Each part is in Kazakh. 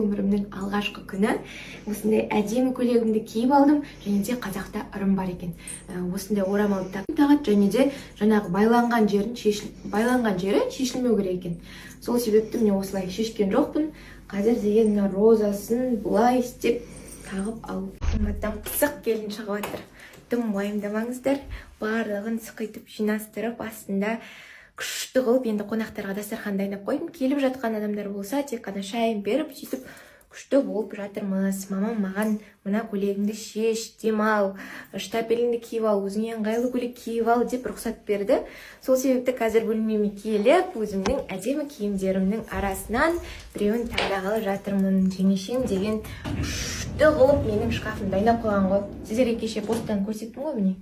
өмірімнің алғашқы күні. Осындай әдемі көйлегімді киіп алдым, және де қазақта ырым бар екен. Осындай орамалды тағады, және де жаңағы байланған жері шешілмеу керек екен. Сол себепті мен осылай шешкен жоқпын. Қазір деген мына розасын бұлай істеп тағып алып. Қымбаттан пысық келін шығып жатыр. Тым уайымдамаңыздар, барлығын сықайтып жинастырып, астында күшті қылып, енді қонақтарға дастархан дайындап қойдым. Келіп жатқан адамдар болса, тек қана шайын беріп, сөйтіп күшті болып жатырмыз. Мамам маған мына көйлегіңді шеш, демал, штапеліңді киіп ал, өзіңе ыңғайлы көйлек киіп ал деп рұқсат берді. Сол себепті қазір бөлмеме келіп, өзімнің әдемі киімдерімнің арасынан біреуін таңдағалы жатырмын. Жеңешем деген күшті қылып менің шкафым дайындап қойған ғой. Сіздерге кеше посттан көрсеттім ғой міне.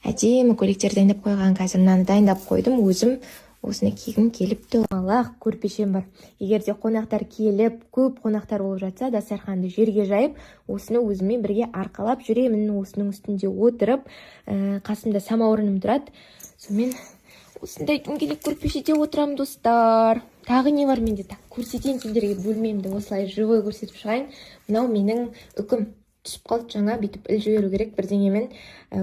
Әдемі көйлектер дайындап қойған. Қазір мынаны дайындап қойдым. Өзім осыны кигім келіп тұр. Алақ көрпешем бар. Егер де қонақтар келіп, көп қонақтар болып жатса, дастарханды жерге жайып, осыны өзімен бірге арқалап жүремін. Осының үстінде отырып, қасымда самаурыным тұрады. Сонымен осындай дөңгелек көрпешеде отырамын, достар. Тағы не бар менде? Көрсетейін сендерге бөлмемді. Осылай живой көрсетіп шығайын. Мынау менің үкім. Түсіп қалды, жаңа бүйтіп іліп жіберу керек бірдеңемен.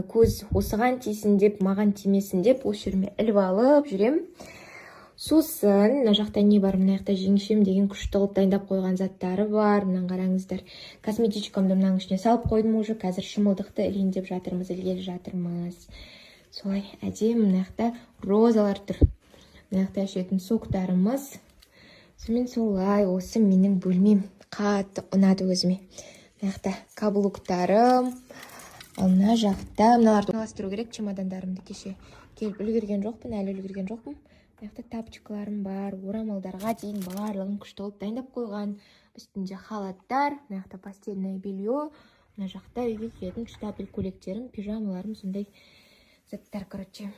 Көз осыған тисін деп, маған тимесін деп, осы жеріме іліп алып жүрем. Сосын, мына жақта не бар? Мына жақта жеңешем деген күшті қылып дайындап қойған заттары бар. Мынаны қараңыздар. Косметичкамды мынаның ішіне салып қойдым уже. Қазір шымылдықты ілейін деп жатырмыз, ілгелі жатырмыз. Солай әдемі, мына жақта розалар тұр. Мына жақта ішетін соктарымыз. Сонымен солай, осы менің бөлмем. Қатты ұнады өзіме. Мына жақта каблуктарым, мына жақта мыналарды орналастыру керек, чемодандарымды кеше келіп үлгерген жоқпын, әлі үлгерген жоқпын. Мына жақта тапочкаларым бар, орамалдарға дейін барлығын күшті қылып дайындап қойған. Үстінде халаттар, мына жақта постельное белье, мына жақта үйге киетін штапель көйлектерім, пижамаларым, сондай заттар, короче.